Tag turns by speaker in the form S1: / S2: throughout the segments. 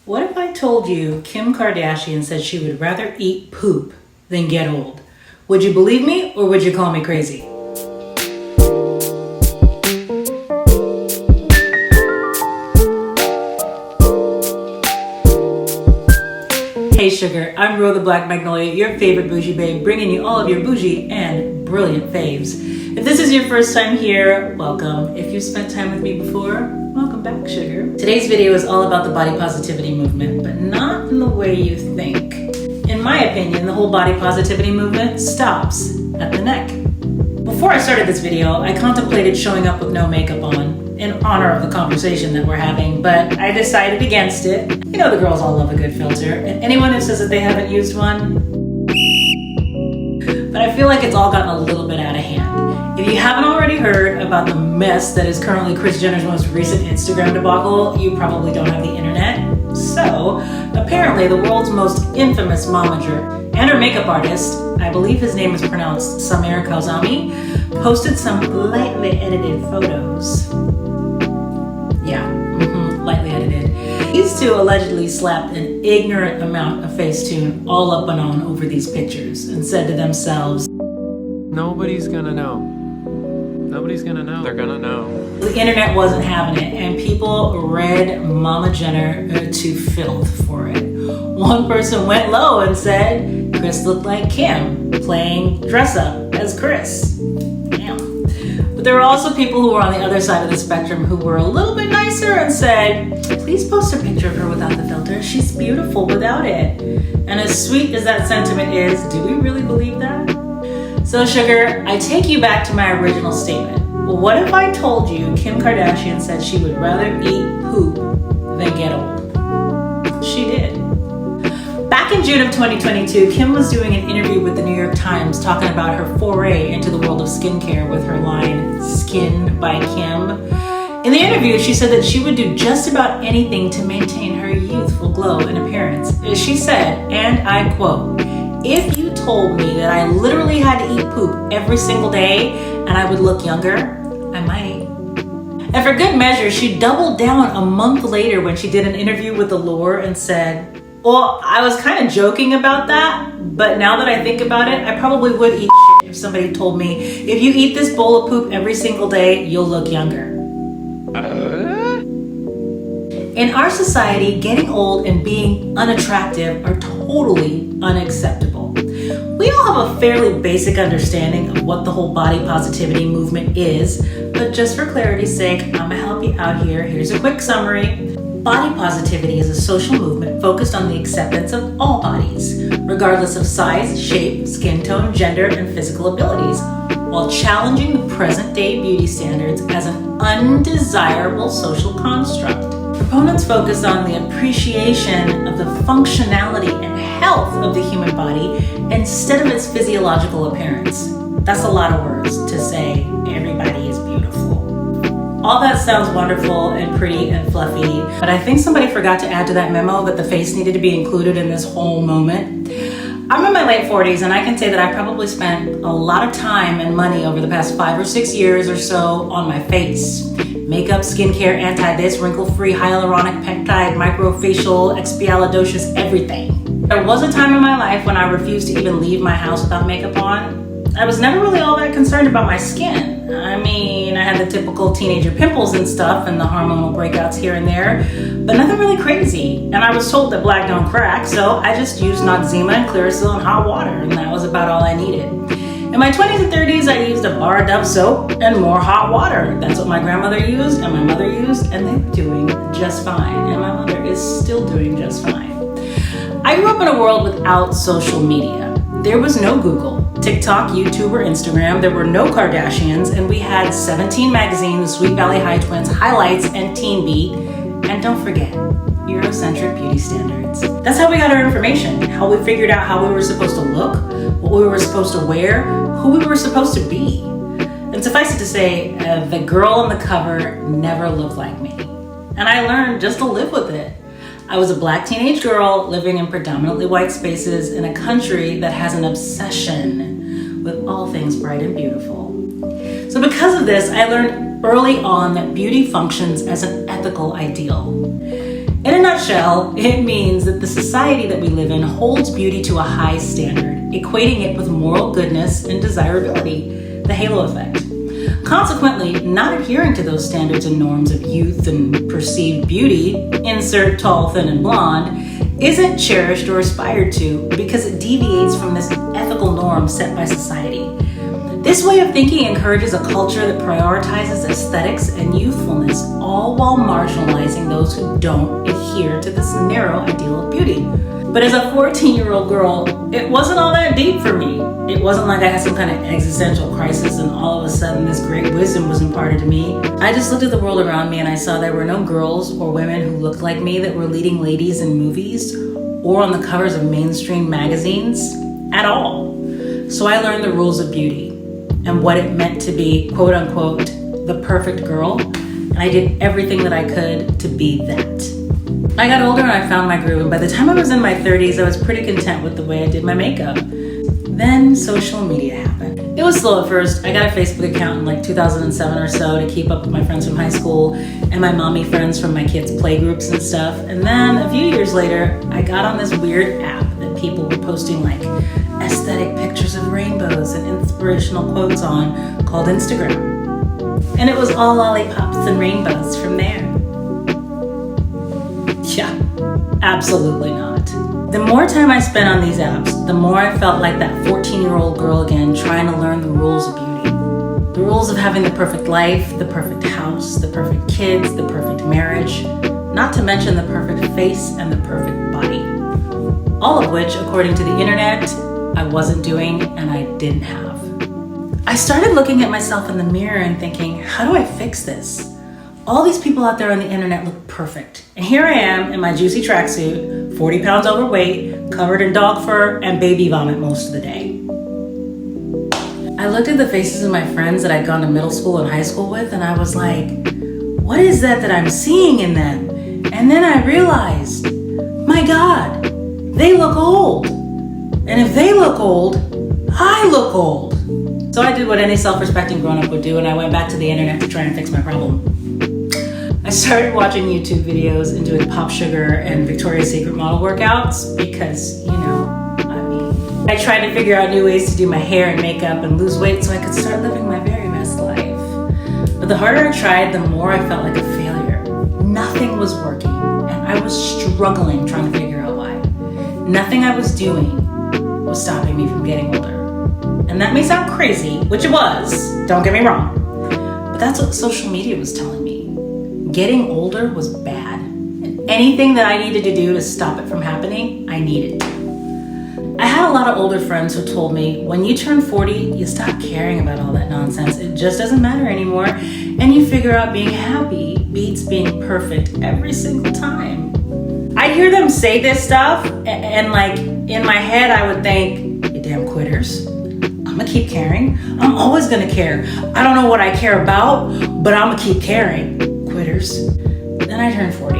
S1: What if I told you Kim Kardashian said she would rather eat poop than get old? Would you believe me or would you call me crazy? Hey sugar, I'm Ro the Black Magnolia, your favorite bougie babe, bringing you all of your bougie and brilliant faves. If this is your first time here, welcome. If you've spent time with me before, welcome back, sugar. Today's video is all about the body positivity movement, but not in the way you think. In my opinion, the whole body positivity movement stops at the neck. Before I started this video, I contemplated showing up with no makeup on in honor of the conversation that we're having, but I decided against it. You know the girls all love a good filter, and anyone who says that they haven't used one, but I feel like it's all gotten a little bit out of hand. If you haven't already heard about the mess that is currently Kris Jenner's most recent Instagram debacle, you probably don't have the internet. So, apparently the world's most infamous momager and her makeup artist, I believe his name is pronounced Samir Kauzami, posted some lightly edited photos. Lightly edited. These two allegedly slapped an ignorant amount of Facetune all up and on over these pictures and said to themselves,
S2: nobody's gonna know. Nobody's gonna know. They're gonna know.
S1: The internet wasn't having it, and people read Mama Jenner to filth for it. One person went low and said, Kris looked like Kim playing dress up as Kris. Damn. But there were also people who were on the other side of the spectrum who were a little bit nicer and said, please post a picture of her without the filter. She's beautiful without it. And as sweet as that sentiment is, do we really believe that? So sugar, I take you back to my original statement. What if I told you Kim Kardashian said she would rather eat poop than get old? She did. Back in June of 2022, Kim was doing an interview with the New York Times talking about her foray into the world of skincare with her line, Skin by Kim. In the interview, she said that she would do just about anything to maintain her youthful glow and appearance. She said, and I quote, if you told me that I literally had to eat poop every single day and I would look younger, I might. And for good measure, she doubled down a month later when she did an interview with Allure and said, well, I was kind of joking about that, but now that I think about it, I probably would eat shit if somebody told me, if you eat this bowl of poop every single day, you'll look younger. In our society, getting old and being unattractive are totally unacceptable. We all have a fairly basic understanding of what the whole body positivity movement is, but just for clarity's sake, I'm gonna help you out here. Here's a quick summary. Body positivity is a social movement focused on the acceptance of all bodies, regardless of size, shape, skin tone, gender, and physical abilities, while challenging the present-day beauty standards as an undesirable social construct. Proponents focus on the appreciation of the functionality and health of the human body instead of its physiological appearance. That's a lot of words to say everybody is beautiful. All that sounds wonderful and pretty and fluffy, but I think somebody forgot to add to that memo that the face needed to be included in this whole moment. I'm in my late 40s and I can say that I probably spent a lot of time and money over the past 5 or 6 years or so on my face. Makeup, skincare, anti-this, wrinkle-free, hyaluronic peptide, microfacial, expialidocious, everything. There was a time in my life when I refused to even leave my house without makeup on. I was never really all that concerned about my skin. I mean, I had the typical teenager pimples and stuff and the hormonal breakouts here and there, but nothing really crazy. And I was told that black don't crack, so I just used Noxzema and Clearasil and hot water, and that was about all I needed. In my 20s and 30s, I used a bar of Dove soap and more hot water. That's what my grandmother used and my mother used, and they were doing just fine. And my mother is still doing just fine. I grew up in a world without social media. There was no Google, TikTok, YouTube, or Instagram. There were no Kardashians, and we had 17 magazines, Sweet Valley High Twins, Highlights, and Teen Beat. And don't forget, Eurocentric beauty standards. That's how we got our information, how we figured out how we were supposed to look, what we were supposed to wear, who we were supposed to be. And suffice it to say, the girl on the cover never looked like me. And I learned just to live with it. I was a black teenage girl living in predominantly white spaces in a country that has an obsession with all things bright and beautiful. So because of this, I learned early on that beauty functions as an ethical ideal. In a nutshell, it means that the society that we live in holds beauty to a high standard, equating it with moral goodness and desirability, the halo effect. Consequently, not adhering to those standards and norms of youth and perceived beauty, insert tall, thin, and blonde, isn't cherished or aspired to because it deviates from this ethical norm set by society. This way of thinking encourages a culture that prioritizes aesthetics and youthfulness, all while marginalizing those who don't adhere to this narrow ideal of beauty. But as a 14-year-old girl, it wasn't all that deep for me. It wasn't like I had some kind of existential crisis and all of a sudden this great wisdom was imparted to me. I just looked at the world around me and I saw there were no girls or women who looked like me that were leading ladies in movies or on the covers of mainstream magazines at all. So I learned the rules of beauty and what it meant to be, quote unquote, the perfect girl, and I did everything that I could to be that. I got older and I found my groove, and by the time I was in my 30s, I was pretty content with the way I did my makeup. Then social media happened. It was slow at first. I got a Facebook account in like 2007 or so to keep up with my friends from high school and my mommy friends from my kids' play groups and stuff. And then a few years later, I got on this weird app that people were posting like aesthetic pictures of rainbows and inspirational quotes on called Instagram. And it was all lollipops and rainbows from there. Yeah, absolutely not. The more time I spent on these apps, the more I felt like that 14-year-old girl again trying to learn the rules of beauty. The rules of having the perfect life, the perfect house, the perfect kids, the perfect marriage, not to mention the perfect face and the perfect body. All of which, according to the internet, I wasn't doing and I didn't have. I started looking at myself in the mirror and thinking, how do I fix this? All these people out there on the internet look perfect. And here I am in my juicy tracksuit, 40 pounds overweight, covered in dog fur and baby vomit most of the day. I looked at the faces of my friends that I'd gone to middle school and high school with and I was like, what is that I'm seeing in them? And then I realized, my God, they look old. And if they look old, I look old. So I did what any self-respecting grown-up would do and I went back to the internet to try and fix my problem. I started watching YouTube videos and doing Pop Sugar and Victoria's Secret model workouts because, I tried to figure out new ways to do my hair and makeup and lose weight so I could start living my very best life. But the harder I tried, the more I felt like a failure. Nothing was working and I was struggling trying to figure out why. Nothing I was doing was stopping me from getting older. And that may sound crazy, which it was, don't get me wrong, but that's what social media was telling me. Getting older was bad, and anything that I needed to do to stop it from happening, I needed to. I had a lot of older friends who told me, when you turn 40, you stop caring about all that nonsense. It just doesn't matter anymore, and you figure out being happy beats being perfect every single time. I'd hear them say this stuff, and like, in my head, I would think, you damn quitters. I'm gonna keep caring. I'm always gonna care. I don't know what I care about, but I'm gonna keep caring. Quitters. Then I turned 40.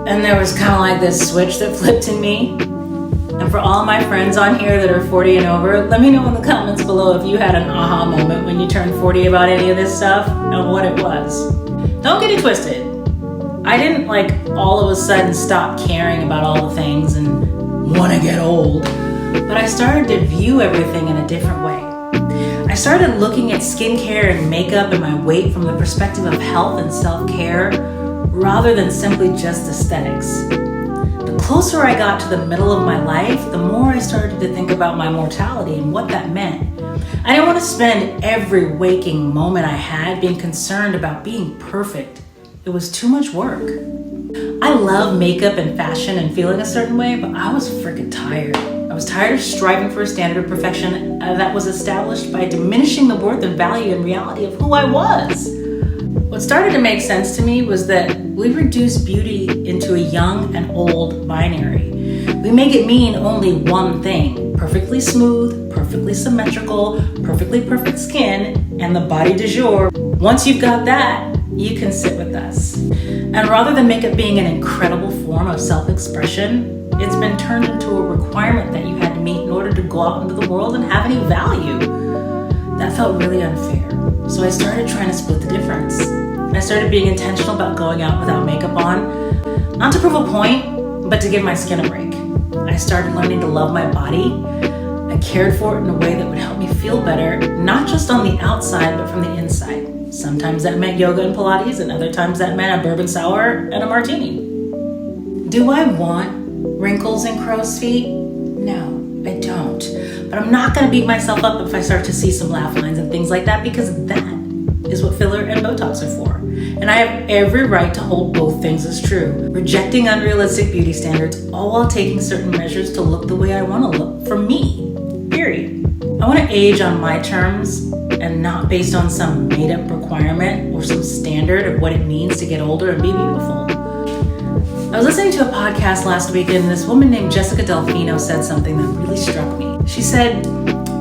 S1: And there was kind of like this switch that flipped in me. And for all my friends on here that are 40 and over, let me know in the comments below if you had an aha moment when you turned 40 about any of this stuff and what it was. Don't get it twisted. I didn't like all of a sudden stop caring about all the things and want to get old. But I started to view everything in a different way. I started looking at skincare and makeup and my weight from the perspective of health and self-care rather than simply just aesthetics. The closer I got to the middle of my life, the more I started to think about my mortality and what that meant. I didn't want to spend every waking moment I had being concerned about being perfect. It was too much work. I love makeup and fashion and feeling a certain way, but I was freaking tired. I was tired of striving for a standard of perfection that was established by diminishing the worth and value and reality of who I was. What started to make sense to me was that we reduce beauty into a young and old binary. We make it mean only one thing: perfectly smooth, perfectly symmetrical, perfectly perfect skin, and the body du jour. Once you've got that, you can sit with us. And rather than makeup being an incredible form of self-expression, it's been turned into a requirement that you had to meet in order to go out into the world and have any value. That felt really unfair. So I started trying to split the difference. I started being intentional about going out without makeup on. Not to prove a point, but to give my skin a break. I started learning to love my body. I cared for it in a way that would help me feel better, not just on the outside, but from the inside. Sometimes that meant yoga and Pilates, and other times that meant a bourbon sour and a martini. Do I want wrinkles and crow's feet? No, I don't. But I'm not gonna beat myself up if I start to see some laugh lines and things like that, because that is what filler and Botox are for. And I have every right to hold both things as true, rejecting unrealistic beauty standards, all while taking certain measures to look the way I wanna look for me, period. I wanna age on my terms and not based on some made up requirement or some standard of what it means to get older and be beautiful. I was listening to a podcast last week, and this woman named Jessica Delfino said something that really struck me. She said,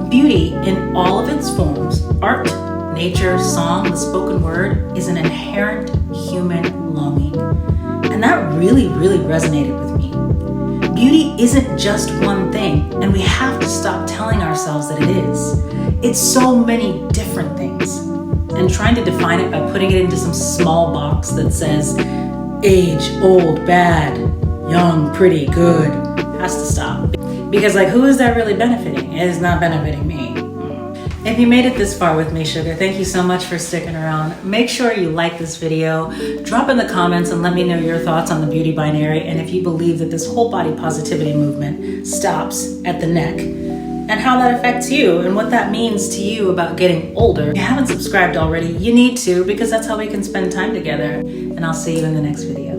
S1: beauty in all of its forms, art, nature, song, the spoken word, is an inherent human longing. And that really, really resonated with me. Beauty isn't just one thing, and we have to stop telling ourselves that it is. It's so many different things. And trying to define it by putting it into some small box that says, age, old, bad, young, pretty, good, has to stop. Because who is that really benefiting? It is not benefiting me. If you made it this far with me, sugar, thank you so much for sticking around. Make sure you like this video, drop in the comments and let me know your thoughts on the beauty binary, and if you believe that this whole body positivity movement stops at the neck, and how that affects you and what that means to you about getting older. If you haven't subscribed already, you need to, because that's how we can spend time together. And I'll see you in the next video.